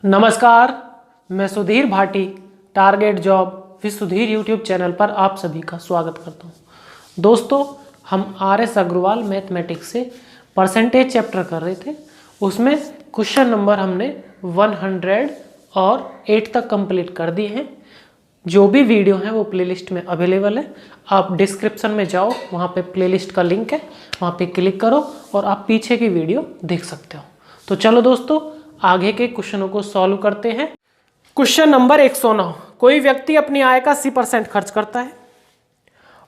नमस्कार, मैं Sudhir Bhati target job with Sudhir YouTube channel पर आप सभी का स्वागत करता हूं। दोस्तों, हम आर.एस. अग्रवाल मैथमेटिक्स से परसेंटेज चैप्टर कर रहे थे। उसमें क्वेश्चन नंबर हमने 108 तक कंप्लीट कर दिए हैं। जो भी वीडियो है वो प्लेलिस्ट में अवेलेबल है। आप डिस्क्रिप्शन में जाओ, वहाँ पे प्लेलिस्ट का लिंक है, वहाँ पे क्लिक करो और आप पीछे की वीडियो देख सकते हो। तो चलो दोस्तों, आगे के क्वेश्चनों को सॉल्व करते हैं। Question number 109। कोई व्यक्ति अपनी आय का 80% खर्च करता है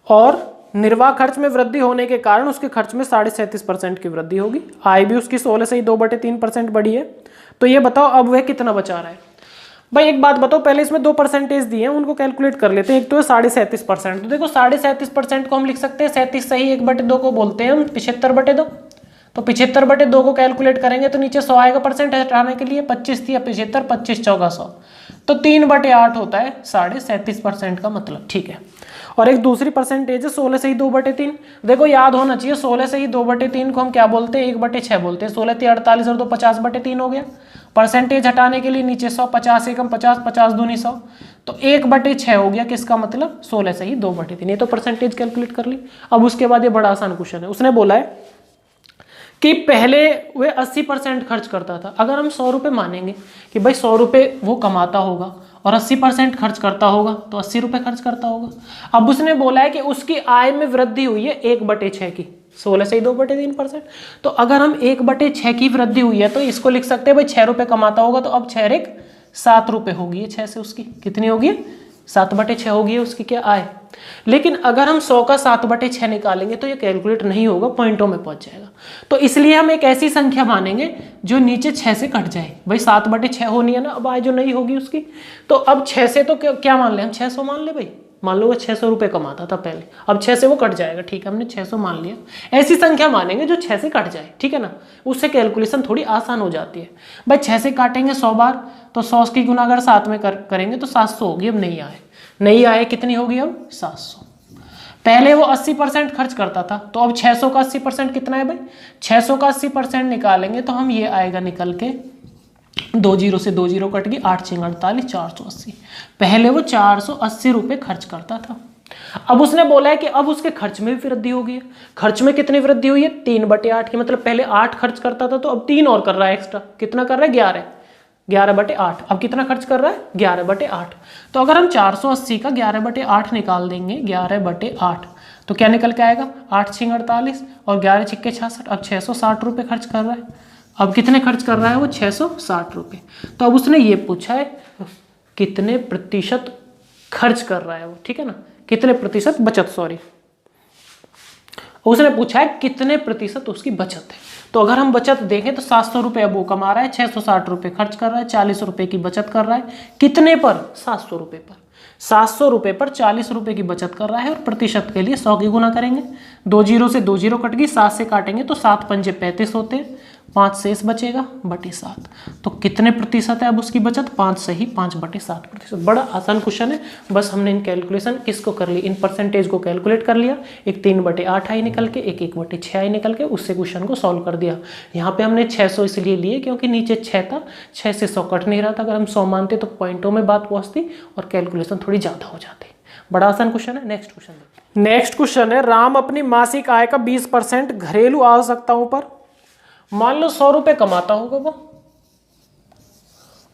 और निर्वाह खर्च में वृद्धि होने के कारण उसके खर्च में 37.5% की वृद्धि होगी। आय भी उसकी 16 से ही 2/3% बढ़ी है। तो ये बताओ अब वह कितना बचा रहा है। भाई एक बात बताओ, पहले इसमें 2 परसेंटेज दिए हैं, उनको कैलकुलेट कर लेते हैं। एक तो है 37.5%। तो देखो 37.5% को हम लिख सकते हैं 37 सही 1/2 को बोलते हैं हम 75/2। तो 75/2 को कैलकुलेट करेंगे तो नीचे 100 आएगा परसेंट हटाने के लिए। 25 थी 75, 25 चौका 100, तो 3/8 होता है 37.5% का मतलब। ठीक है। और एक दूसरी परसेंटेज है 16 से ही 2/3। देखो याद होना चाहिए, 16 से ही 2/3 को हम क्या बोलते हैं, 1/6 बोलते हैं। 16 × 48 और 2 50/3 हो गया। परसेंटेज हटाने के लिए नीचे 100, 50 एकम 50, 50 दूनी 100, तो 1/6 हो गया। किसका मतलब 16 से ही 2/3। ये तो परसेंटेज कैलकुलेट कर ली। अब उसके बाद ये बड़ा आसान क्वेश्चन है। उसने बोला है कि पहले वे 80% खर्च करता था। अगर हम 100 रुपये मानेंगे कि भाई 100 रुपये वो कमाता होगा और 80% खर्च करता होगा, तो 80 रुपये खर्च करता होगा। अब उसने बोला है कि उसकी आय में वृद्धि हुई है 1/6 की, 16 से ही 2/3%। तो अगर हम 1/6 की वृद्धि हुई है तो इसको लिख सकते हैं भाई 6 रुपये कमाता होगा, तो अब 6 7 रुपये होगी। 6 से उसकी कितनी होगी, 7/6 होगी उसकी क्या आय। लेकिन अगर हम 100 का 7/6 निकालेंगे तो ये कैलकुलेट नहीं होगा, पॉइंटों में पहुंच जाएगा। तो इसलिए हम एक ऐसी संख्या मानेंगे जो नीचे 6 से कट जाए। भाई 7/6 होनी है ना अब आय जो नहीं होगी उसकी। तो अब 6 से तो क्या मान ले हम, 600 मान ले। भाई मान लो वो 600 रुपये कमाता था पहले, अब 6 से वो कट जाएगा। ठीक है, हमने 600 मान लिया। ऐसी संख्या मानेंगे जो 6 से कट जाए, ठीक है ना। उससे कैलकुलेशन थोड़ी आसान हो जाती है। भाई 6 से काटेंगे 100 बार, तो 100 की गुना अगर 7 में करेंगे तो 700 होगी। अब नहीं आए, नहीं आए कितनी होगी अब 700। पहले वो 80% खर्च करता था, तो अब 600 का 80% कितना है भाई, 600 का 80% निकालेंगे तो हम ये आएगा निकल के 2 जीरो से 2 जीरो कट गई, 8 × 48 480। पहले वो 480 रुपये खर्च करता था। अब उसने बोला है कि अब उसके खर्च में भी वृद्धि हो गई है। खर्च में कितनी वृद्धि हुई है, 3/8 की। मतलब पहले 8 खर्च करता था तो अब 3 और कर रहा है एक्स्ट्रा। कितना कर रहा है, 11/8। अब कितना खर्च कर रहा है, 11/8। तो अगर हम 480 का 11/8 निकाल देंगे, 11/8, तो क्या निकल के आएगा, 8 × 48 और 11 × 66। अब 660 रुपये खर्च कर रहा है। अब कितने खर्च कर रहा है वो, 660 रुपये। तो अब उसने ये पूछा है कितने प्रतिशत खर्च कर रहा है वो, ठीक है ना, कितने प्रतिशत बचत, सॉरी, उसने पूछा है कितने प्रतिशत उसकी बचत है। तो अगर हम बचत देखें तो 700 रुपये अब वो कमा रहा है, 660 रुपये खर्च कर रहा है, 40 रुपये की बचत कर रहा है। कितने पर, 700 रुपये पर। 700 रुपये पर 40 रुपये की बचत कर रहा है। और प्रतिशत के लिए 100 की गुना करेंगे, 2 जीरो से 2 जीरो कट गई, 7 से काटेंगे तो 7 × 5 = 35 होते हैं, 5 शेष बचेगा /7। तो कितने प्रतिशत है अब उसकी बचत, 5 से ही 5/7%। बड़ा आसान क्वेश्चन है। बस हमने इन कैलकुलेशन किसको कर ली, इन परसेंटेज को कैलकुलेट कर लिया। एक 3/8 आई निकल के, एक 1/6 आई निकल के, उससे क्वेश्चन को सॉल्व कर दिया। यहाँ पे हमने 600 इसलिए लिए क्योंकि नीचे 6 था, 6 से 100 कट नहीं रहा था। अगर हम 100 मानते तो पॉइंटों में बात पहुँचती और कैलकुलेशन थोड़ी ज़्यादा हो जाती। बड़ा आसान क्वेश्चन है। नेक्स्ट क्वेश्चन है, राम अपनी मासिक आय का 20% घरेलू आवश्यकताओं पर, मान लो 100 रुपये कमाता होगा वो,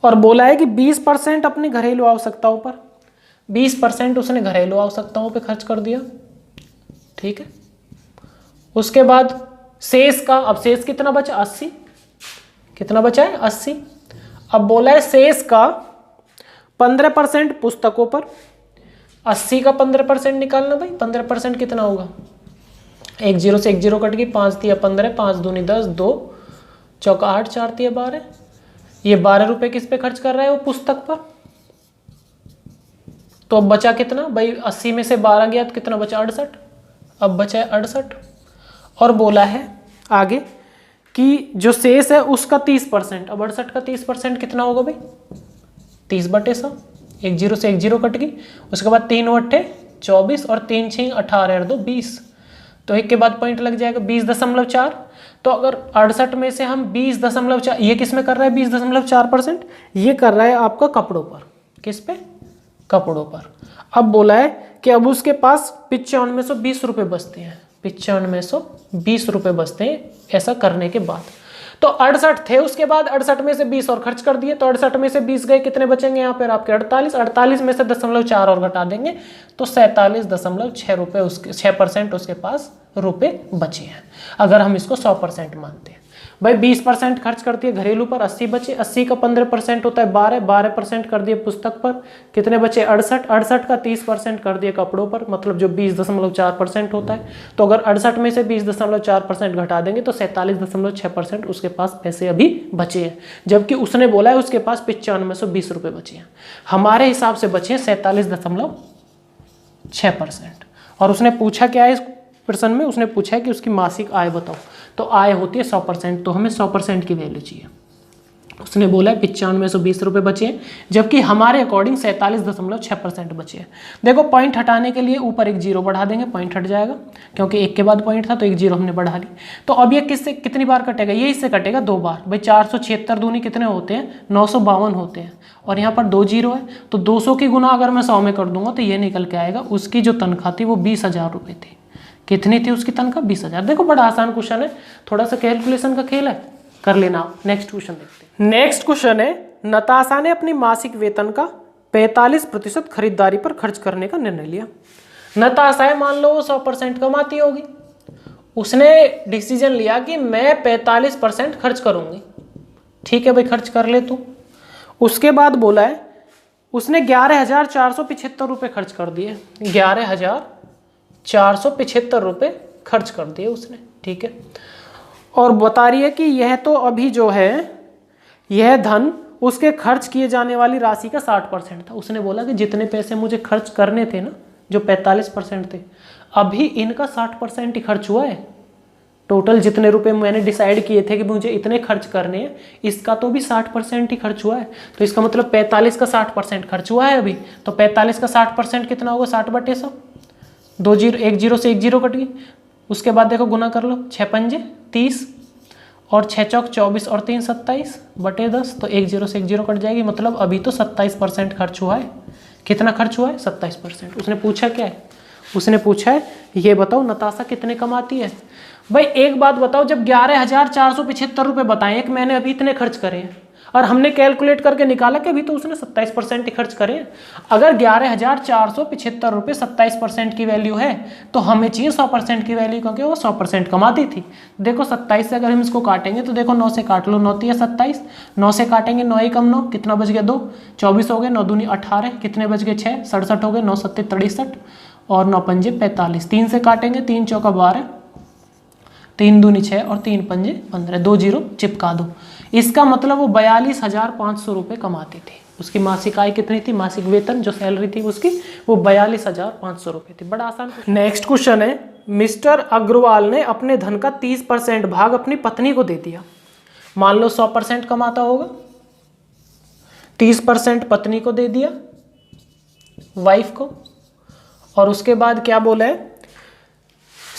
और बोला है कि 20% अपनी घरेलू आवश्यकताओं पर, 20% उसने घरेलू आवश्यकताओं पे खर्च कर दिया। ठीक है। उसके बाद शेष का, अब शेष कितना बचा, 80। कितना बचा है, 80। अब बोला है शेष का 15% पुस्तकों पर। 80 का 15% निकालना भाई। 15% कितना होगा, 1 जीरो से 1 जीरो कट गई, 5 × 15, 5 दूनी 10, 2 चौका 8, 4 × 12। ये 12 रुपये किस पे खर्च कर रहा है वो, पुस्तक पर। तो अब बचा कितना भाई, 80 में से 12 गया तो कितना बचा, 68। अब बचा है 68। और बोला है आगे कि जो शेष है उसका 30%। अब 68 का 30% कितना होगा भाई, 30/100। 1 जीरो से 1 जीरो कट गई। उसके बाद 3 × 8 = 24 और 3 × 6 = 18 और 2 20। तो एक के बाद पॉइंट लग जाएगा, 20.4। तो अगर 68 में से हम 20.4, ये किस में कर रहा है 20.4%, ये कर रहा है आपका कपड़ों पर। किस पे? कपड़ों पर। अब बोला है कि अब उसके पास 9520 रुपये बचते हैं, 9520 रुपये बचते हैं ऐसा करने के बाद। तो 68 थे, उसके बाद 68 में से 20 और खर्च कर दिए, तो 68 में से 20 गए, कितने बचेंगे यहाँ पर आपके 48, 48 में से 0.4 और घटा देंगे तो 47.6 रुपये उसके 6% उसके पास रुपए बचे हैं, अगर हम इसको 100% मानते हैं। भाई 20% खर्च करती है घरेलू पर, 80 बचे, 80 का 15% होता है 12, 12% कर दिए पुस्तक पर, कितने बचे 68, 68 का 30% कर दिए कपड़ों पर, मतलब जो 20.4% होता है। तो अगर 68 में से 20.4% घटा देंगे तो 47.6% उसके पास पैसे अभी बचे हैं, जबकि उसने बोला है उसके पास 9520 रुपये बचे हैं। हमारे हिसाब से बचे हैं 47.6%। और उसने पूछा क्या है इस प्रश्न में, उसने पूछा है कि उसकी मासिक आय बताओ, तो आय होती है 100%, तो हमें 100% की वैल्यू चाहिए। उसने बोला है 9520 रुपये बचे हैं, जबकि हमारे अकॉर्डिंग 47.6% बचे हैं। देखो पॉइंट हटाने के लिए ऊपर एक जीरो बढ़ा देंगे, पॉइंट हट जाएगा, क्योंकि एक के बाद पॉइंट था तो एक जीरो हमने बढ़ा ली। तो अब ये किससे कितनी बार कटेगा, ये इससे कटेगा 2 बार। भाई 476 दूनी कितने होते हैं 952 होते हैं, और यहाँ पर 2 जीरो है, तो 200 की गुना अगर मैं 100 में कर दूंगा तो ये निकल के आएगा उसकी जो तनख्वाह थी वो 20,000 रुपये थी। कितनी थी उसकी तनख्वाह 20,000। देखो बड़ा आसान क्वेश्चन है, थोड़ा सा कैलकुलेशन का खेल है, कर लेना। नेक्स्ट क्वेश्चन देखते हैं। नेक्स्ट क्वेश्चन है, नताशा ने अपनी मासिक वेतन का 45% खरीदारी पर खर्च करने का निर्णय लिया। नताशा है, मान लो वो 100% कमाती होगी, उसने डिसीजन लिया कि मैं 45% खर्च करूंगी। ठीक है भाई, खर्च कर ले तू। उसके बाद बोला है उसने 11,475 रुपये खर्च कर दिए, 11,475 रुपये खर्च कर दिए उसने। ठीक है, और बता रही है कि यह तो अभी जो है यह धन उसके खर्च किए जाने वाली राशि का 60% था। उसने बोला कि जितने पैसे मुझे खर्च करने थे ना, जो 45% थे, अभी इनका 60% ही खर्च हुआ है। टोटल जितने रुपए मैंने डिसाइड किए थे कि मुझे इतने खर्च करने हैं, इसका तो भी 60% ही खर्च हुआ है। तो इसका मतलब 45 का 60% खर्च हुआ है अभी। तो 45 का 60% कितना होगा, 60/100। 2 जीरो, 1 जीरो से 1 जीरो कट गई। उसके बाद देखो गुना कर लो, 6 पंजे 30 और 6 चौक 24 और 3 27/10। तो 1 जीरो से 1 जीरो कट जाएगी, मतलब अभी तो 27% खर्च हुआ है। कितना खर्च हुआ है, 27%। उसने पूछा क्या है, उसने पूछा है ये बताओ नताशा कितने कमाती है। भाई एक बात बताओ, जब 11,475 रुपये बताए कि मैंने अभी इतने खर्च करे हैं, और हमने कैलकुलेट करके निकाला कि अभी तो उसने 27% ही खर्च करे। अगर 11,475 रुपये 27% की वैल्यू है तो हमें चाहिए 100% की वैल्यू, क्योंकि वो 100% कमाती थी। देखो 27 से अगर हम इसको काटेंगे तो देखो 9 से काट लो, 9 × 27, 9 से काटेंगे 9 × 9, कितना बच गया 2, 24 हो गए, 9 दूनी 18, कितने बच गए 6, 67 हो गए, 9 सत्ते 63 और 9 पंजे 45। 3 से काटेंगे, 3 चौका 12, 3 दूनी 6 और 3 पंजे 15, 2 जीरो चिपका दो। इसका मतलब वो 42,500 रुपये कमाती थी। उसकी मासिक आय कितनी थी, मासिक वेतन जो सैलरी थी उसकी, वो 42,500 रुपये थी। बड़ा आसान। नेक्स्ट क्वेश्चन है, मिस्टर अग्रवाल ने अपने धन का 30% भाग अपनी पत्नी को दे दिया। मान लो 100% कमाता होगा, 30% पत्नी को दे दिया, वाइफ को, और उसके बाद क्या बोला है,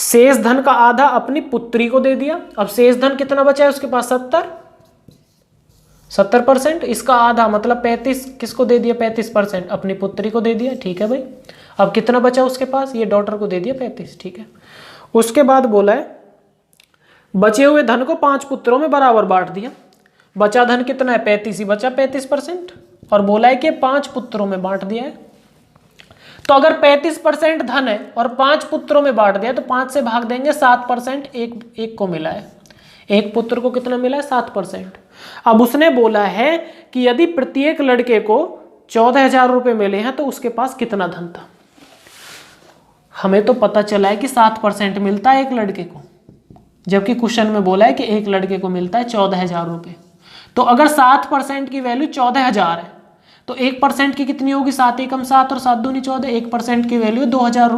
शेष धन का आधा अपनी पुत्री को दे दिया। अब शेष धन कितना बचा है उसके पास, 70%। इसका आधा मतलब 35 किसको दे दिया, 35% अपनी पुत्री को दे दिया। ठीक है भाई, अब कितना बचा उसके पास, ये डॉटर को दे दिया 35। ठीक है, उसके बाद बोला है बचे हुए धन को 5 पुत्रों में बराबर बांट दिया। बचा धन कितना है, 35 ही बचा, 35%, और बोला है कि 5 पुत्रों में बांट दिया है। तो अगर 35% धन है और 5 पुत्रों में बांट दिया तो 5 से भाग देंगे, 7% एक को मिला है, एक पुत्र को कितना मिला है, 7%। अब उसने बोला है कि यदि प्रत्येक लड़के को 14,000 रुपये मिले हैं तो उसके पास कितना धन था। हमें तो पता चला है कि 7% मिलता है एक लड़के को, जबकि क्वेश्चन में बोला है कि एक लड़के को मिलता है 14,000 रुपये। तो अगर 7% की वैल्यू 14,000 है तो 1% की कितनी होगी, 7 एकम 7 और 7 दूनी 14। 1% की वैल्यू 2,000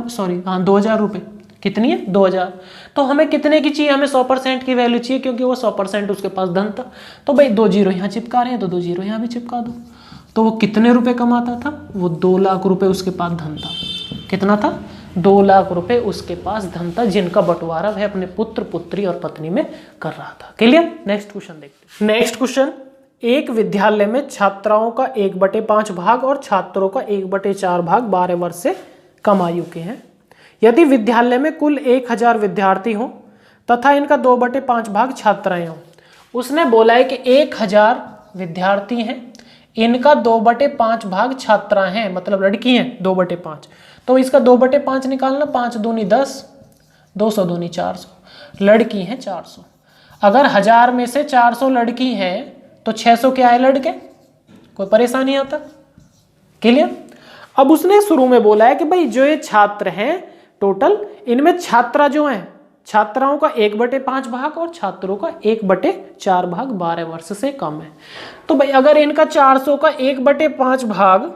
रुपये। कितनी है, 2,000। तो हमें कितने की चाहिए, हमें 100% की वैल्यू चाहिए, क्योंकि वो 100% उसके पास धन था। तो भाई 2 जीरो यहाँ चिपका रहे हैं तो 2 जीरो यहाँ भी चिपका दो। तो वो कितने रुपए कमाता था, वो 2 लाख रुपए उसके पास धन था। कितना था, 2 लाख रुपए उसके पास धन था जिनका बंटवारा वह अपने पुत्र, पुत्री और पत्नी में कर रहा था। क्लियर? नेक्स्ट क्वेश्चन देखते हैं। नेक्स्ट क्वेश्चन, एक विद्यालय में छात्राओं का 1/5 भाग और छात्रों का 1/4 भाग 12 वर्ष से कम आयु के हैं। यदि विद्यालय में कुल 1000 विद्यार्थी हों तथा इनका 2/5 भाग छात्राएं हों। उसने बोला है कि 1000 विद्यार्थी हैं, इनका 2/5 भाग छात्रा हैं, मतलब लड़की हैं 2/5। तो इसका 2/5 निकालना, 5 दूनी 10, 200 दूनी 400, लड़की हैं 400। अगर 1000 में से 400 लड़की हैं तो 600 क्या है लड़के? कोई परेशानी आता? क्लियर? अब उसने शुरू में बोला है कि भाई जो ये छात्र हैं टोटल, इनमें छात्रा जो हैं, छात्राओं का 1/5 भाग और छात्रों का 1/4 भाग 12 वर्ष से कम है। तो भाई अगर इनका 400 का 1/5 भाग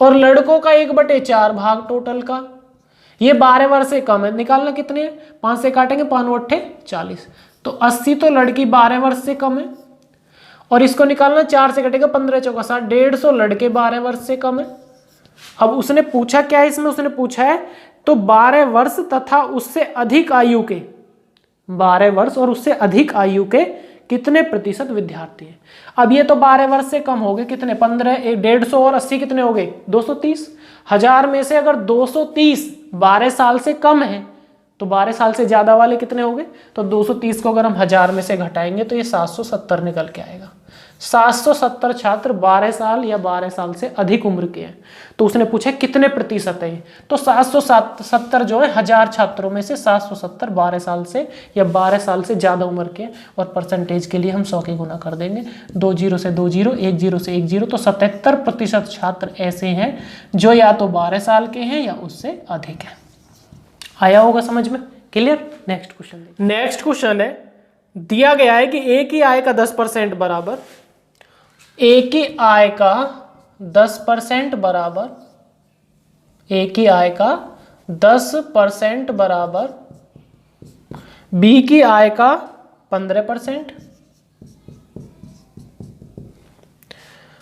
और लड़कों का 1/4 भाग टोटल का, ये 12 वर्ष से कम है, निकालना कितने हैं? 5 से काटेंगे, 5 8 40, तो 80 तो लड़की 12 वर्ष से कम है। और इसको निकालना, 4 से कटेगा 15 चौका 60, 150 लड़के 12 वर्ष से कम है। अब उसने पूछा क्या है इसमें? उसने पूछा है तो 12 वर्ष तथा उससे अधिक आयु के, 12 वर्ष और उससे अधिक आयु के कितने प्रतिशत विद्यार्थी हैं। अब ये तो 12 वर्ष से कम हो गए, कितने? 15, 150 और 80 कितने हो गए? 230। 1000 में से अगर 230 12 साल से कम है तो 12 साल से ज्यादा वाले कितने हो गए? तो 230 को अगर हम 1000 में से घटाएंगे तो ये 770 निकल के आएगा। 770 छात्र 12 साल या 12 साल से अधिक उम्र के हैं। तो उसने पूछा कितने प्रतिशत है, तो 770 जो है 1000 छात्रों में से 770 12 साल से या 12 साल से ज्यादा उम्र के। और परसेंटेज के लिए हम 100 के गुना कर देंगे, 2 0 से 2 0, 1 0 से 1 0, तो 77% छात्र ऐसे हैं जो या तो 12 साल के हैं या उससे अधिक है। आया होगा समझ में? Clear? Next question. Next question है, दिया गया है कि एक ही आय का 10% बराबर, एक ही आय का 10% बराबर, एक ही आय का 10% बराबर बी की आय का 15%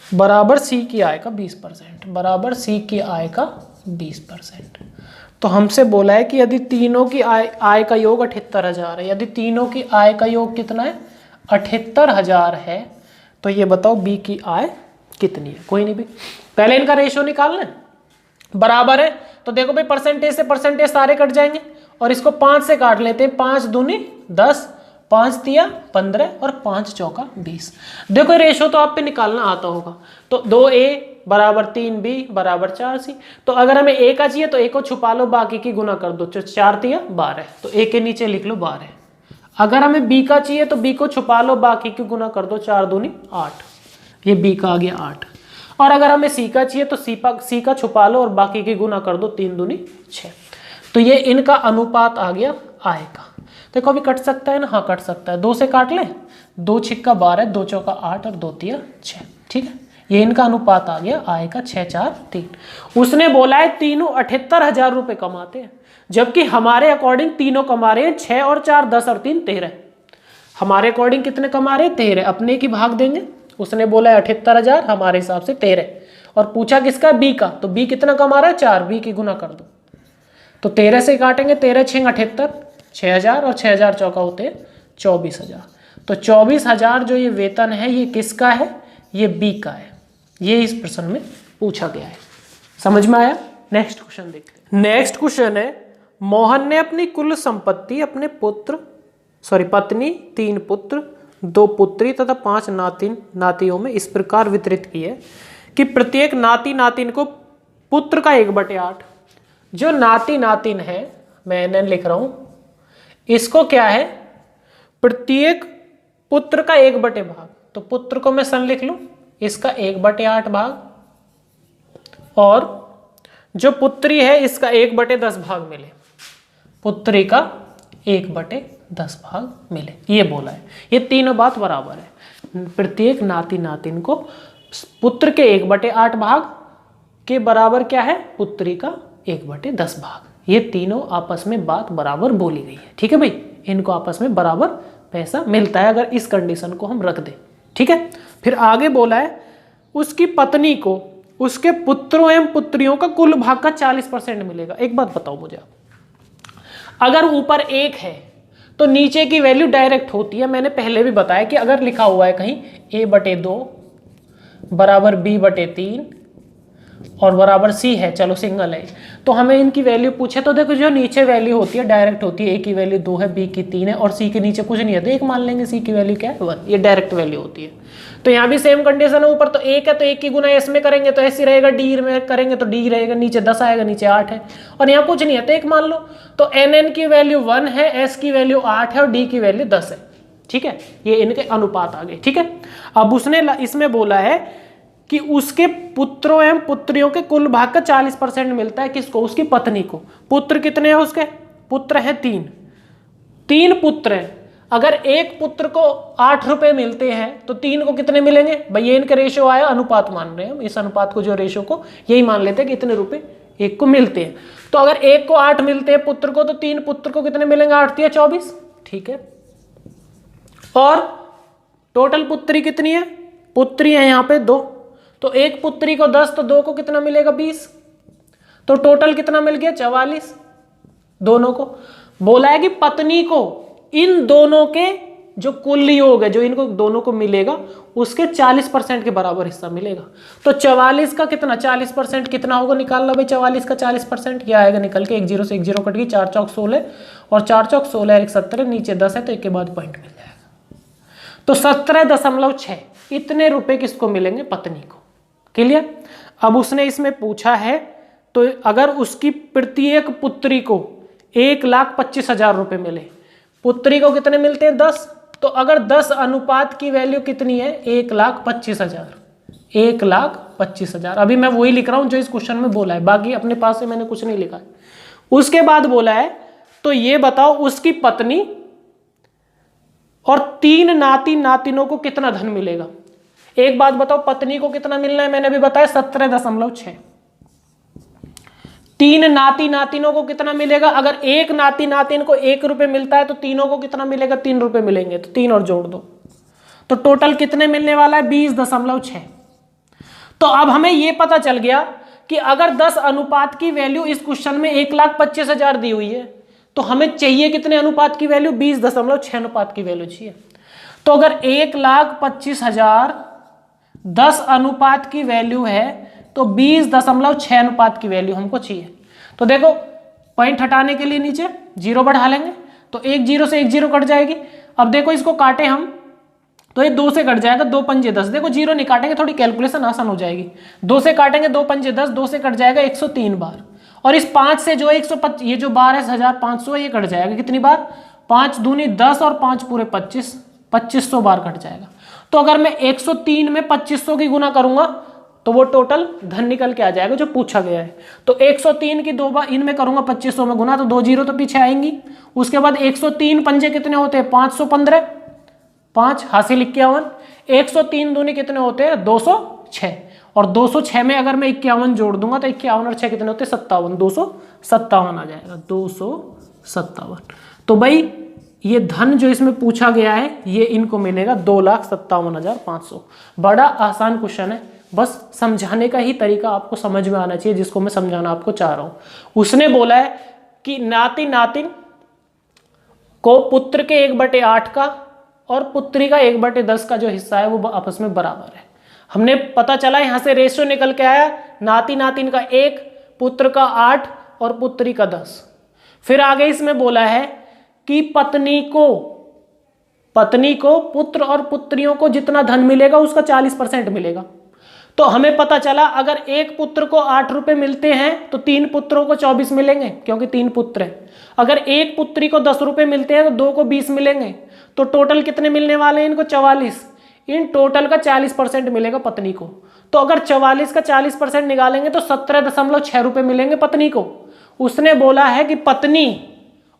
बराबर सी की आय का 20%, बराबर सी की आय का 20%। तो हमसे बोला है कि यदि तीनों की आय का योग 78,000 है, यदि तीनों की आय का योग कितना है? 78,000 है, तो ये बताओ बी की आय कितनी है? कोई नहीं भाई, पहले इनका रेशियो निकालना है। बराबर है तो देखो भाई, परसेंटेज से परसेंटेज सारे कट जाएंगे और इसको 5 से काट लेते हैं। 5 दूनी 10, 5 तिया 15 और 5 चौका 20। देखो रेशियो तो आप पे निकालना आता होगा। तो 2a बराबर 3b बराबर 4c। तो अगर हमें a का चाहिए तो a को छुपा लो, बाकी की गुना कर दो, 4 तिया 12, तो a के नीचे लिख लो 12। अगर हमें b का चाहिए तो b को छुपा लो, बाकी की गुना कर दो, 4 दूनी 8, ये b का आ गया 8। और अगर हमें c का चाहिए तो c का छुपा लो और बाकी की गुना कर दो, 3 दूनी 6। तो ये इनका अनुपात आ गया आय का। देखो अभी कट सकता है ना? हाँ कट सकता है, 2 से काट ले, 2 छिक्का 12, 2 चौका 8 और 2 तिया 6। ठीक है, ये इनका अनुपात आ गया आय का 6 4 3। उसने बोला है तीनों 78,000 रुपए कमाते हैं, जबकि हमारे अकॉर्डिंग तीनों कमा रहे हैं 6 और 4 10 और 3 13। हमारे अकॉर्डिंग कितने कमा रहे हैं? 13। अपने की भाग देंगे, उसने बोला है 78,000, हमारे हिसाब से 13। और पूछा किसका? बी का, तो बी कितना कमा रहा है? 4, बी की गुना कर दो, तो 13 से काटेंगे, 13 6 78, 6,000 और 6,000 चौका होते हैं 24,000। तो 24,000 जो ये वेतन है ये किसका है? ये बी का है। ये इस प्रश्न में पूछा गया है। समझ में आया? नेक्स्ट क्वेश्चन देखते हैं। नेक्स्ट क्वेश्चन है, मोहन ने अपनी कुल संपत्ति अपने पत्नी, 3 पुत्र, 2 पुत्री तथा 5 नातियों में इस प्रकार वितरित की है कि प्रत्येक नातिन को पुत्र का 1/8। जो नातिन है, मैंने लिख रहा हूं इसको क्या है? प्रत्येक पुत्र का 1/8 भाग, तो पुत्र को मैं सन लिख लूं, इसका 1/8 भाग, और जो पुत्री है इसका 1/10 भाग मिले, पुत्री का 1/10 भाग मिले, ये बोला है। ये तीनों बात बराबर है। प्रत्येक नातिन को पुत्र के 1/8 भाग के बराबर क्या है? पुत्री का 1/10 भाग। ये तीनों आपस में बात बराबर बोली गई है। ठीक है भाई, इनको आपस में बराबर पैसा मिलता है अगर इस कंडीशन को हम रख दें। ठीक है, फिर आगे बोला है उसकी पत्नी को उसके पुत्रों एवं पुत्रियों का कुल भाग का 40% मिलेगा। एक बात बताओ मुझे, अगर ऊपर 1 है तो नीचे की वैल्यू डायरेक्ट होती है। मैंने पहले भी बताया कि अगर लिखा हुआ है कहीं a/2 बराबर b/3 और बराबर c है, चलो सिंगल है, तो हमें इनकी वैल्यू पूछे तो देखो जो नीचे वैल्यू होती है डायरेक्ट होती है। a की वैल्यू 2 है, b की 3 है और c के नीचे कुछ नहीं है तो 1 मान लेंगे। c की वैल्यू क्या है 1, ये डायरेक्ट वैल्यू होती है। तो यहाँ भी सेम कंडीशन है, ऊपर तो 1 है तो 1 की गुना s में करेंगे तो s ही रहेगा, d में करेंगे तो d रहेगा, नीचे 10 आएगा, नीचे 8 है और यहाँ कुछ नहीं है तो 1 मान लो। तो nn की वैल्यू 1 है, s की वैल्यू 8 है और d की वैल्यू 10 है। ठीक है, ये इनके अनुपात आ गए। ठीक है, अब उसने इसमें बोला है कि उसके पुत्रों एवं पुत्रियों के कुल भाग का 40% मिलता है किसको, उसकी पत्नी को। पुत्र कितने हैं उसके, पुत्र है 3 पुत्र हैं। अगर एक पुत्र को 8 रुपए मिलते हैं तो 3 को कितने मिलेंगे भाई, ये इनका रेशो आया, अनुपात मान रहे हैं हम, इस अनुपात को जो रेशो को यही मान लेते हैं कि इतने रुपए एक को मिलते हैं। तो अगर एक को 8 मिलते हैं पुत्र को तो 3 पुत्र को कितने मिलेंगे, 8 या 24। ठीक है, और टोटल पुत्री कितनी है, पुत्री है यहाँ पे 2, तो एक पुत्री को 10 तो 2 को कितना मिलेगा 20, तो टोटल कितना मिल गया 44 दोनों को। बोला है कि पत्नी को इन दोनों के जो कुल योग है जो इनको दोनों को मिलेगा उसके 40% के बराबर हिस्सा मिलेगा। तो 44 का कितना 40% कितना होगा, निकालना भाई 44 का 40% क्या आएगा निकल के, 1 0 से 1 0 कट गई, 4 चौक 16 और 4 चौक 16 1 17, नीचे 10 है तो एक के बाद पॉइंट मिल जाएगा। तो 17.6 इतने रुपए किसको मिलेंगे, पत्नी को। क्लियर। अब उसने इसमें पूछा है तो अगर उसकी प्रत्येक पुत्री को 1,25,000 रुपए मिले, पुत्री को कितने मिलते हैं 10, तो अगर 10 अनुपात की वैल्यू कितनी है 1,25,000, 1,25,000। अभी मैं वही लिख रहा हूं जो इस क्वेश्चन में बोला है, बाकी अपने पास से मैंने कुछ नहीं लिखा है। उसके बाद बोला है तो ये बताओ उसकी पत्नी और 3 नाती नातिनों को कितना धन मिलेगा। एक बात बताओ, पत्नी को कितना मिलना है, मैंने भी बताया 17.6। 3 नाती नातिनों को कितना मिलेगा, अगर एक नाती नातिन को 1 रुपए मिलता है तो तीनों को कितना मिलेगा 3 रुपए मिलेंगे, तो 3 और जोड़ दो तो टोटल कितने मिलने वाला है 20.6। तो अब हमें यह पता चल गया कि अगर 10 अनुपात की वैल्यू इस क्वेश्चन में 1,25,000 दी हुई है तो हमें चाहिए कितने अनुपात की वैल्यू, 20.6 अनुपात की वैल्यू चाहिए। तो अगर 1,25,000 10 अनुपात की वैल्यू है तो 20.6 अनुपात की वैल्यू हमको चाहिए। तो देखो पॉइंट हटाने के लिए नीचे 0 बढ़ा लेंगे तो 1 0 से 1 0 कट जाएगी। अब देखो इसको काटे हम तो ये 2 से कट जाएगा, 2 पंजे 10, देखो 0 नहीं काटेंगे थोड़ी कैलकुलेशन आसान हो जाएगी। 2 से काटेंगे 2 पंजे 10, 2 से कट जाएगा 103 बार, और इस 5 से जो 125 ये जो बार है 1500 ये कट जाएगा कितनी बार, 5 दूनी 10 और 5 पूरे 25, 2500 बार कट जाएगा। तो अगर मैं 103 में 2500 की गुना करूंगा तो वो टोटल धन निकल के आ जाएगा जो पूछा गया है। तो 103 की 2 बार इनमें करूंगा 2500 में गुना तो 2 0 तो पीछे आएंगी। उसके बाद 103 पंजे कितने होते हैं 515, 5 हासिल 51, 103 दूनी कितने होते हैं 206, और 206 में अगर मैं 51 जोड़ दूंगा तो 51 और 6 कितने होते हैं 57, 257 आ जाएगा, 257। तो भाई ये धन जो इसमें पूछा गया है ये इनको मिलेगा 2,57,500। बड़ा आसान क्वेश्चन है, बस समझाने का ही तरीका आपको समझ में आना चाहिए जिसको मैं समझाना आपको चाह रहा हूं। उसने बोला है कि नाती नातिन को पुत्र के 1/8 का और पुत्री का 1/10 का जो हिस्सा है वो आपस में बराबर है। हमने पता चला यहां से रेशियो निकल के आया, नाती नातिन का 1, पुत्र का 8 और पुत्री का 10। फिर आगे इसमें बोला है कि पत्नी को पुत्र और पुत्रियों को जितना धन मिलेगा उसका 40% मिलेगा। तो हमें पता चला अगर एक पुत्र को 8 रुपए मिलते हैं तो 3 पुत्रों को 24 मिलेंगे क्योंकि 3 पुत्र हैं। अगर एक पुत्री को 10 रुपए मिलते हैं तो 2 को 20 मिलेंगे। तो टोटल कितने मिलने वाले हैं इनको 44। इन टोटल का 40% मिलेगा पत्नी को। तो अगर 44 का 40% निकालेंगे तो 17.6 रुपए मिलेंगे पत्नी को। उसने बोला है कि पत्नी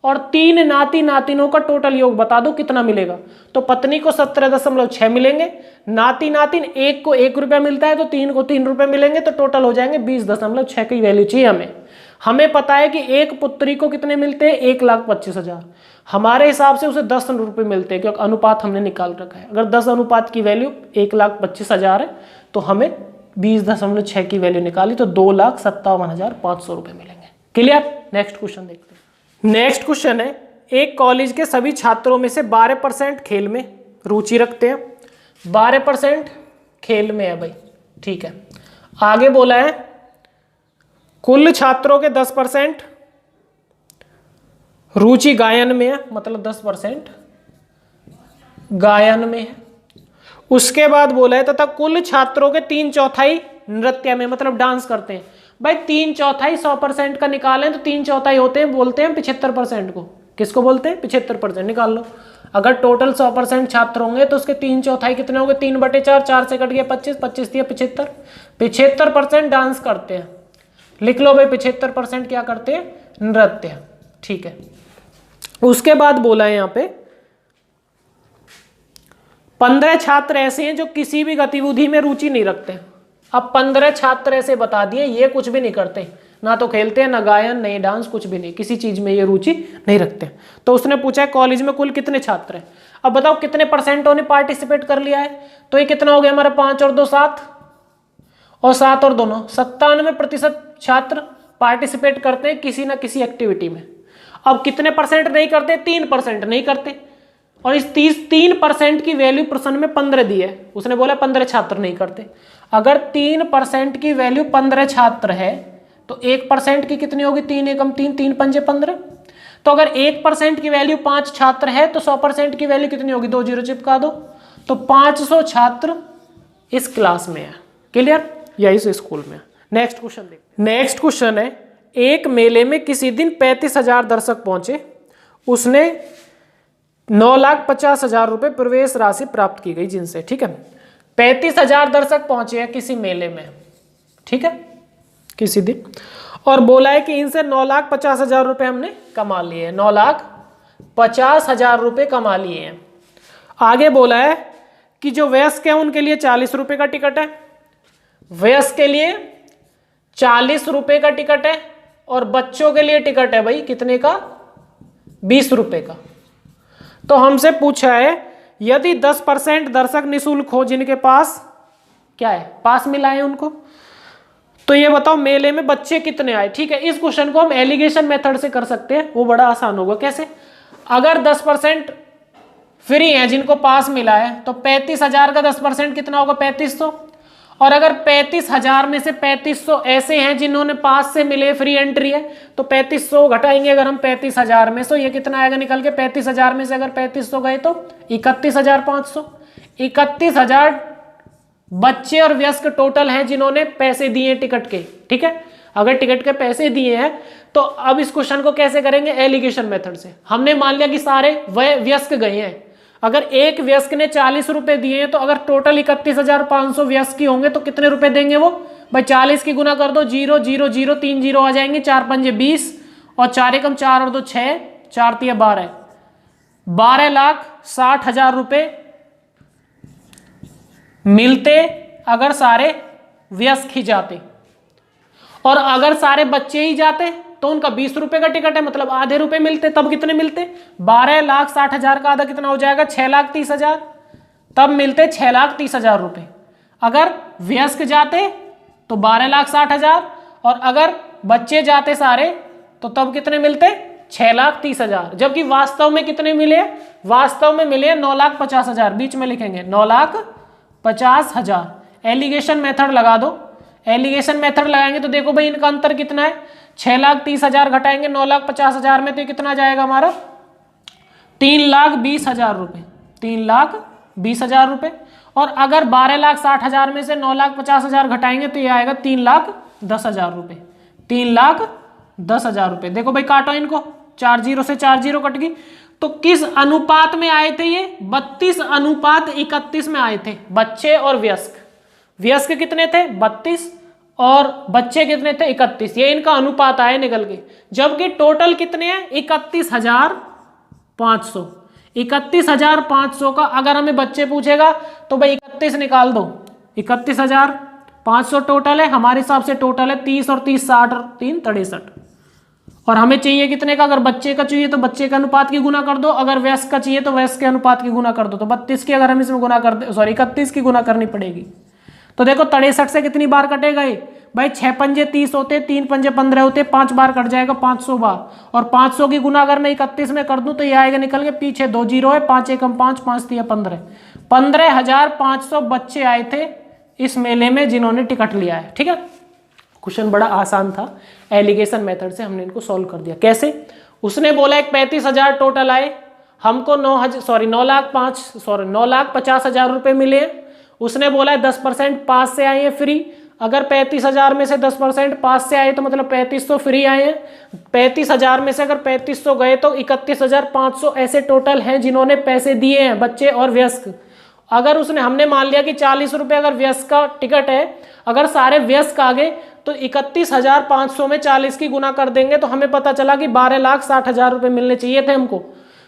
और 3 नाती नातिनों का टोटल योग बता दो कितना मिलेगा। तो पत्नी को 17.6 मिलेंगे, नाती नातिन एक को 1 रुपया मिलता है तो 3 को 3 रुपए मिलेंगे, तो टोटल हो जाएंगे 20.6 की वैल्यू चाहिए हमें पता है कि एक पुत्री को कितने मिलते हैं 1,25,000। हमारे हिसाब से उसे 10 रुपए मिलते हैं क्योंकि अनुपात हमने निकाल रखा है। अगर 10 अनुपात की वैल्यू 1,25,000 है तो हमें 20.6 की वैल्यू निकाली तो 2,57,500 रुपये मिलेंगे। क्लियर। नेक्स्ट क्वेश्चन देखते हैं। नेक्स्ट क्वेश्चन है, एक कॉलेज के सभी छात्रों में से 12% खेल में रुचि रखते हैं। 12% खेल में है भाई, ठीक है। आगे बोला है कुल छात्रों के 10% रुचि गायन में है, मतलब 10% गायन में है। उसके बाद बोला है तथा कुल छात्रों के 3/4 नृत्य में, मतलब डांस करते हैं। भाई 3/4 100% का निकालें तो 3/4 होते हैं, बोलते हैं 75% को। किसको बोलते हैं? 75%। निकाल लो। अगर टोटल 100% छात्र होंगे तो उसके 3/4 कितने होंगे? 3/4, 4 से कट गया 25, 25 दिया 75। 75% डांस करते हैं। लिख लो भाई 75% क्या करते हैं? नृत्य, ठीक है। उसके बाद बोला है यहाँ पे 15 छात्र ऐसे हैं जो किसी भी गतिविधि में रुचि नहीं रखते। अब 15 छात्र ऐसे बता दिए, ये कुछ भी नहीं करते, ना तो खेलते हैं, ना गायन, नहीं डांस, कुछ भी नहीं, किसी चीज में ये रुचि नहीं रखते। तो उसने पूछा है कॉलेज में कुल कितने छात्र हैं। अब बताओ कितने परसेंटों ने पार्टिसिपेट कर लिया है। तो ये कितना हो गया हमारा? 5 और 2 7, और 7 और 2 9, 97% छात्र पार्टिसिपेट करते हैं किसी ना किसी एक्टिविटी में। अब कितने परसेंट नहीं करते? 3% नहीं करते। और इस 3% की वैल्यू प्रश्न में 15 दी है। उसने बोला 15 छात्र नहीं करते। अगर 3% की वैल्यू 15 छात्र है तो 1% की कितनी होगी? 3 एकम 3, 3 पंजे 15। तो अगर 1% की वैल्यू 5 छात्र है तो 100% की वैल्यू कितनी होगी? 2 जीरो चिपका दो। तो 500 छात्र इस क्लास में है। क्लियर? या इस स्कूल में। नेक्स्ट क्वेश्चन देखते हैं। नेक्स्ट क्वेश्चन है, एक मेले में किसी दिन 35,000 दर्शक पहुंचे। उसने 9,50,000 रुपये प्रवेश राशि प्राप्त की गई जिनसे, ठीक है। 35,000 दर्शक पहुंचे हैं किसी मेले में, ठीक है, किसी दिन, और बोला है कि इनसे 9,50,000 रुपये हमने कमा लिए हैं। 9,50,000 रुपये कमा लिए हैं। आगे बोला है कि जो वयस्क है उनके लिए 40 रुपये का टिकट है। वयस्क के लिए 40 रुपये का टिकट है, और बच्चों के लिए टिकट है भाई कितने का? 20 रुपये का। तो हमसे पूछा है यदि 10% दर्शक निःशुल्क हो जिनके पास क्या है? पास मिला है उनको, तो ये बताओ मेले में बच्चे कितने आए। ठीक है, इस क्वेश्चन को हम एलिगेशन मेथड से कर सकते हैं, वो बड़ा आसान होगा। कैसे? अगर 10% फ्री है जिनको पास मिला है तो 35,000 का 10% कितना होगा? 3500। और अगर 35,000 में से 3500 ऐसे हैं जिन्होंने पास से मिले, फ्री एंट्री है, तो 3500 घटाएंगे अगर हम 35,000 में से, ये कितना आएगा निकल के? 35,000 में से अगर 3500 गए तो 31,500। 31,000 बच्चे और वयस्क टोटल हैं जिन्होंने पैसे दिए टिकट के। ठीक है, अगर टिकट के पैसे दिए हैं तो अब इस क्वेश्चन को कैसे करेंगे? एलिगेशन मेथड से। हमने मान लिया कि सारे वयस्क गए हैं। अगर एक वयस्क ने 40 रुपए दिए हैं तो अगर टोटल 31,500 वयस्क होंगे तो कितने रुपए देंगे वो? भाई 40 की गुना कर दो, 0 0 0 3 0 आ जाएंगे, 4 पंजे 20 और 4 एकम 4 और 2 6, 4 तिया 12, 12,60,000 रुपए मिलते अगर सारे वयस्क ही जाते, और अगर सारे बच्चे ही जाते तो उनका 20 रुपए का टिकट है, मतलब आधे रुपए मिलते। तब कितने मिलते? 12,60,000 का आधा कितना हो जाएगा? 6,30,000। तब मिलते 6,30,000 रुपए। अगर वयस्क जाते तो 12,60,000, और अगर बच्चे जाते सारे तो तब कितने मिलते? 6,30,000। जबकि वास्तव में कितने मिले? वास्तव में मिले 9,50,000। बीच में लिखेंगे 9,50,000। एलिगेशन मेथड लगा दो। एलिगेशन मेथड लगाएंगे तो देखो भाई इनका अंतर कितना है? 6,30,000 घटाएंगे 9,50,000 में तो कितना जाएगा हमारा? 3,20,000 रुपए। 3,20,000 रुपए। और अगर 12,60,000 में से 9,50,000 घटाएंगे तो ये आएगा 3,10,000 रुपए। 3,10,000 रुपए। देखो भाई काटो इनको, 4 0 से 4 0 कट गई। तो किस अनुपात में आए थे ये? 32:31 में आए थे बच्चे और वयस्क। वयस्क कितने थे? 32 और बच्चे कितने थे? 31। ये इनका अनुपात आया निकल के। जबकि टोटल कितने हैं? 31,500। 31,500 का अगर हमें बच्चे पूछेगा तो भाई 31 निकाल दो। 31,500 टोटल है, हमारे हिसाब से टोटल है 30 और 30 60 और 3 63। और हमें चाहिए कितने का? अगर बच्चे का चाहिए तो बच्चे के अनुपात की गुना कर दो, अगर वयस्क का चाहिए तो वयस्क के अनुपात की गुना कर दो। तो 32 की अगर हम इसमें गुना कर दे, सॉरी 31 की गुना करनी पड़ेगी। तो देखो 63 से कितनी बार कटेगा ये भाई, 6 पंजे 30 होते, 3 पंजे 15 होते, 5 बार कट जाएगा 500 बार। और 500 की गुना अगर मैं 31 में कर दूं तो ये आएगा निकल के, पीछे 2 जीरो है, 5 एकम 5, 5 तिया 15, 15,500 बच्चे आए थे इस मेले में जिन्होंने टिकट लिया है। ठीक है, क्वेश्चन बड़ा आसान था, एलिगेशन मेथड से हमने इनको सॉल्व कर दिया। कैसे? उसने बोला एक 35,000 टोटल आए, हमको 9,50,000 रुपए मिले। उसने बोला है 10% पास से आए हैं फ्री, अगर 35,000 में से 10% पास से आए तो मतलब 3500 फ्री आए हैं। 35,000 में से अगर 3500 गए तो 31,500 ऐसे टोटल हैं जिन्होंने पैसे दिए हैं, बच्चे और वयस्क। अगर उसने, हमने मान लिया कि 40 रुपये अगर वयस्क का टिकट है, अगर सारे वयस्क आ गए तो 31,500 में 40 की गुना कर देंगे तो हमें पता चला कि 12,60,000 रुपये मिलने चाहिए थे हमको।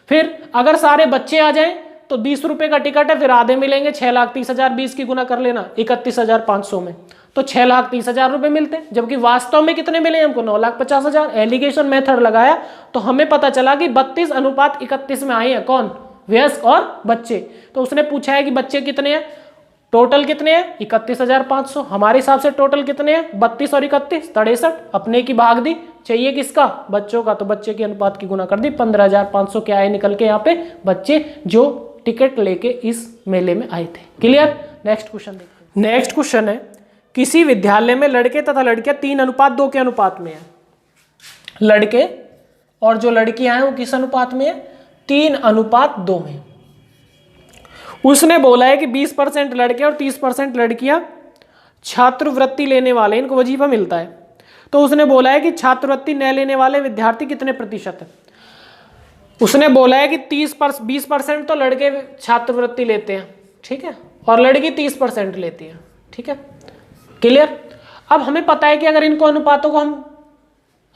फिर अगर सारे बच्चे आ जाएं तो 20 रुपये का टिकट है, फिर आधे मिलेंगे, 6,30,000, 20 की गुना कर लेना 31,500 में, तो 6,30,000 रुपये मिलते। जबकि वास्तव में कितने मिले हमको? 9,50,000। एलिगेशन मेथड लगाया तो हमें पता चला कि 32:31 में आए हैं कौन? वयस्क और बच्चे। तो उसने पूछा है कि बच्चे कितने हैं, टोटल कितने हैं? 31,500। हमारे हिसाब से टोटल कितने हैं? 32 और 31 63। अपने की भाग दी, चाहिए किसका? बच्चों का, तो बच्चे के अनुपात की गुना कर दी। 15,500 क्या आए निकल के यहाँ पे? बच्चे जो टिकट लेके इस मेले में आए थे। क्लियर? नेक्स्ट क्वेश्चन देखते हैं। नेक्स्ट क्वेश्चन है, किसी विद्यालय में लड़के तथा लड़कियां 3:2 के अनुपात में है। लड़के और जो लड़कियां हैं वो किस अनुपात में है? 3:2 में। उसने बोला है कि 20% लड़के और 30% लड़कियां छात्रवृत्ति लेने वाले, इनको वजीफा मिलता है। तो उसने बोला है कि छात्रवृत्ति न लेने वाले विद्यार्थी कितने प्रतिशत है। उसने बोला है कि 20% तो लड़के छात्रवृत्ति लेते हैं, ठीक है, और लड़की 30% लेती है। ठीक है, क्लियर? अब हमें पता है कि अगर इनको अनुपातों को हम,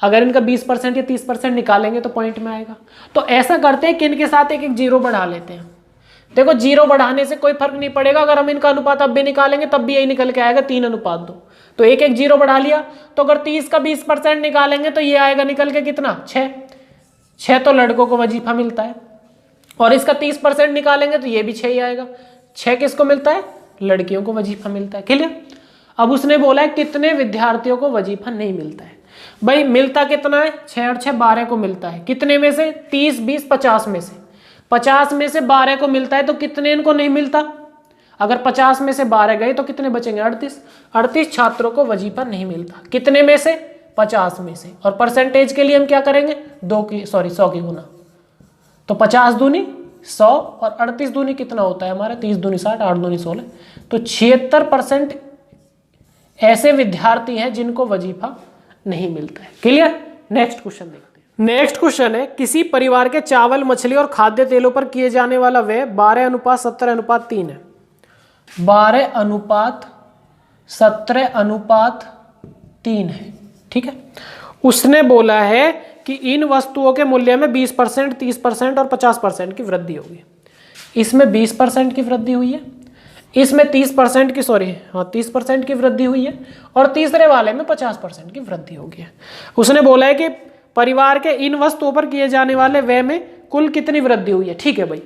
अगर इनका 20% या 30% निकालेंगे तो पॉइंट में आएगा। तो ऐसा करते हैं कि इनके साथ एक एक जीरो बढ़ा लेते हैं। देखो जीरो बढ़ाने से कोई फर्क नहीं पड़ेगा, अगर हम इनका अनुपात अब भी निकालेंगे तब भी यही निकल के आएगा 3:2। तो एक एक जीरो बढ़ा लिया, तो अगर 30 का 20% निकालेंगे तो ये आएगा निकल के कितना? 6 तो लड़कों को वजीफा मिलता है, और इसका 30% निकालेंगे तो ये भी 6 ही आएगा। 6 किसको मिलता है? लड़कियों को वजीफा मिलता है। क्लियर? अब उसने बोला है कितने विद्यार्थियों को वजीफा नहीं मिलता है। भाई मिलता कितना है? 6 और 6 12 को मिलता है। कितने में से? 30 20 50 में से। 50 में से 12 को मिलता है, तो कितने इनको नहीं मिलता? अगर 50 में से 12 गए तो कितने बचेंगे? 38 छात्रों को वजीफा नहीं मिलता। कितने में से? 50 में से। और परसेंटेज के लिए हम क्या करेंगे? 100 की गुना। तो 50 दूनी 100 और 38 दूनी कितना होता है हमारा? 30 दूनी 60, 8 दूनी 16। तो 76% ऐसे विद्यार्थी हैं जिनको वजीफा नहीं मिलता है। क्लियर? नेक्स्ट क्वेश्चन देखते हैं। नेक्स्ट क्वेश्चन है, किसी परिवार के चावल, मछली और खाद्य तेलों पर किए जाने वाला व्यय 12:17:3 है। 12:17:3 है। ठीक है, उसने बोला है कि इन वस्तुओं के मूल्य में 20%, 30% और 50% की वृद्धि होगी। इसमें 20% की वृद्धि हुई है, इसमें 30% की 30% की वृद्धि हुई है, और तीसरे वाले में 50% की वृद्धि होगी है। उसने बोला है कि परिवार के इन वस्तुओं पर किए जाने वाले व्यय में कुल कितनी वृद्धि हुई है। ठीक है भाई,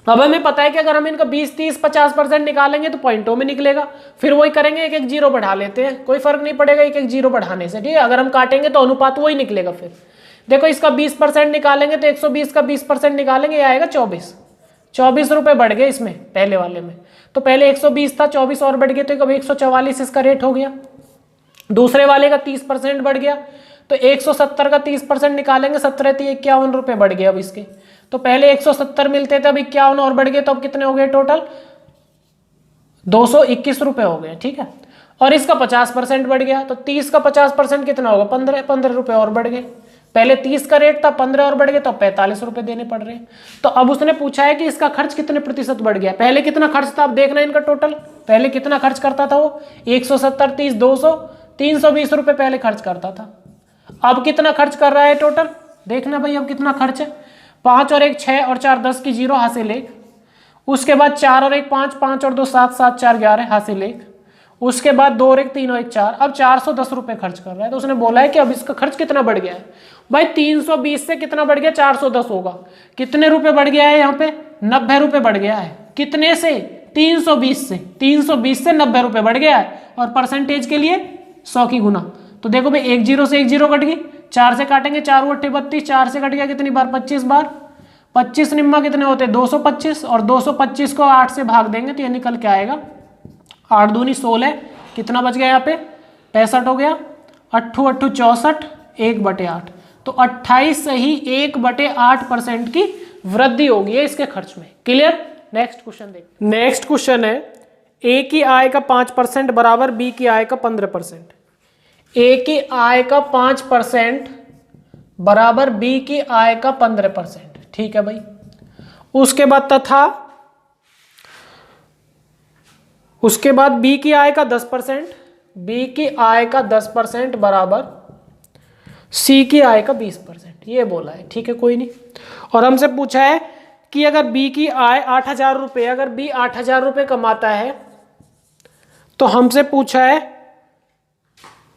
अब हमें पता है कि अगर हम इनका 20 30 50% निकालेंगे तो पॉइंटों में निकलेगा। फिर वही करेंगे, एक एक जीरो बढ़ा लेते हैं, कोई फर्क नहीं पड़ेगा एक एक जीरो बढ़ाने से। ठीक है, अगर हम काटेंगे तो अनुपात वही निकलेगा। फिर देखो इसका 20% निकालेंगे तो 120 का 20% निकालेंगे, ये आएगा 24 रुपए बढ़ गए इसमें पहले वाले में। तो पहले 120 था, 24 और बढ़ गए तो कभी 144 इसका रेट हो गया। दूसरे वाले का 30% बढ़ गया, तो 170 का 30% निकालेंगे, 17 × 51 रुपए बढ़ गए अब इसके। तो पहले 170 मिलते थे, अब 51 और बढ़ गए, तो अब कितने हो गए टोटल? 221 रुपए हो गए। ठीक है, और इसका 50% बढ़ गया, तो 30 का 50% कितना होगा? 15 रुपए और बढ़ गए। पहले 30 का रेट था, 15 और बढ़ गए, तो 45 रुपए देने पड़ रहे हैं। तो अब उसने पूछा है कि इसका खर्च कितने प्रतिशत बढ़ गया। पहले कितना खर्च था, अब देखना इनका टोटल। पहले कितना खर्च करता था वो? 170 30 200 320 रुपए पहले खर्च करता था। अब कितना खर्च कर रहा है टोटल? देखना भाई अब कितना खर्च है। 5 और 1 6 और 4 10 की जीरो हासिल 1। उसके बाद 4 और 1 5, 5 और 2 7, 7 4 11 हासिल 1। उसके बाद 2 और 1 3 और 1 4। अब 410 रुपए खर्च कर रहा है। तो उसने बोला है कि अब इसका खर्च कितना बढ़ गया है। भाई 320 से कितना बढ़ गया? 410 होगा। कितने रुपए बढ़ गया है यहाँ पे? 90 रुपए बढ़ गया है। कितने से? 320 से 90 रुपए बढ़ गया है। और परसेंटेज के लिए 100 की गुना। तो देखो भाई 1 0 से 1 0 कट गई, 4 से काटेंगे 4 × 8 32, 4 से कट गया कितनी बार 25 बार, 25 निम्मा कितने होते हैं 225, और 225 को 8 से भाग देंगे तो ये निकल के आएगा 8 दूनी 16, कितना बच गया यहाँ पे 65 हो गया, 8 8 64, 1/8। तो 28 से ही 1/8% की वृद्धि होगी है इसके खर्च में। क्लियर। नेक्स्ट क्वेश्चन देख। नेक्स्ट क्वेश्चन है ए की आय का 5% बराबर बी की आय का 15%। ए की आय का 5% बराबर बी की आय का 15%। ठीक है भाई। उसके बाद तथा उसके बाद बी की आय का 10%, बी की आय का 10% बराबर सी की आय का 20%। ये बोला है। ठीक है, कोई नहीं। और हमसे पूछा है कि अगर बी की आय 8,000 रुपये, अगर बी 8,000 रुपये कमाता है तो हमसे पूछा है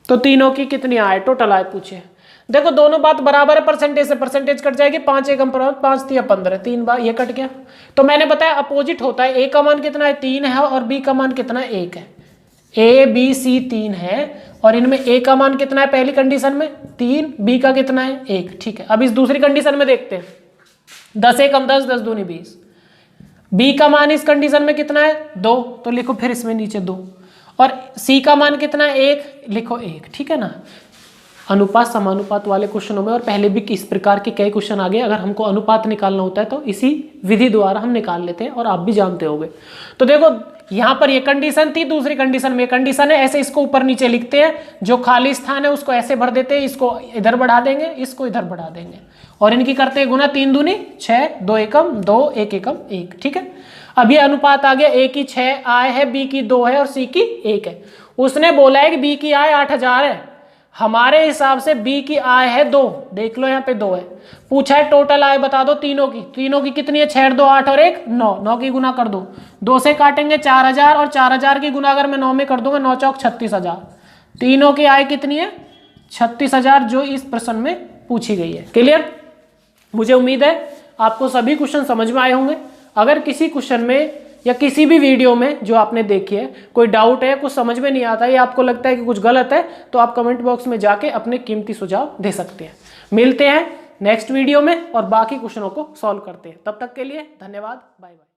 तो तीनों की कितनी आय, टोटल आय पूछे। देखो दोनों बात बराबर है, परसेंटेज से परसेंटेज कट जाएगी, 5 एकम पर 5 या 15, 3 बार ये कट गया। तो मैंने बताया अपोजिट होता है, ए का मान कितना है 3 है और बी का मान कितना है 1 है। ए बी सी 3 है और इनमें ए का मान कितना है पहली कंडीशन में 3, बी का कितना है 1। ठीक है, अब इस दूसरी कंडीशन में देखते हैं। 10 एकम 10, 10 दूनी 20। बी का मान इस कंडीशन में कितना है 2, तो लिखो फिर इसमें नीचे 2। और सी का मान कितना है 1, लिखो 1। ठीक है ना। अनुपात समानुपात वाले क्वेश्चनों में और पहले भी इस प्रकार के कई क्वेश्चन आ गए। अगर हमको अनुपात निकालना होता है तो इसी विधि द्वारा हम निकाल लेते हैं और आप भी जानते होंगे। तो देखो यहां पर ये कंडीशन थी, दूसरी कंडीशन में कंडीशन है, ऐसे इसको ऊपर नीचे लिखते हैं। जो खाली स्थान है उसको ऐसे भर देते हैं, इसको इधर बढ़ा देंगे, इसको इधर बढ़ा देंगे और इनकी करते हैं गुना। 3 दूनी 6, 2 एकम 2, 1 एकम 1। ठीक है, अब ये अनुपात आ गया। ए की 6 आय है, बी की 2 है और सी की 1 है। उसने बोला है कि बी की आय 8,000 है, हमारे हिसाब से बी की आय है 2। देख लो यहाँ पे 2 है। पूछा है टोटल आय बता दो तीनों की। तीनों की कितनी है 6 2 8 और 1 9। 9 की गुना कर दो, 2 से काटेंगे 4,000 और 4,000 की गुना अगर मैं 9 में कर दूंगा 9 चौक 36,000। तीनों की आय कितनी है 36,000 जो इस प्रश्न में पूछी गई है। क्लियर। मुझे उम्मीद है आपको सभी क्वेश्चन समझ में आए होंगे। अगर किसी क्वेश्चन में या किसी भी वीडियो में जो आपने देखी है कोई डाउट है, कुछ समझ में नहीं आता है या आपको लगता है कि कुछ गलत है, तो आप कमेंट बॉक्स में जाके अपने कीमती सुझाव दे सकते हैं। मिलते हैं नेक्स्ट वीडियो में और बाकी क्वेश्चनों को सॉल्व करते हैं। तब तक के लिए धन्यवाद, बाय बाय।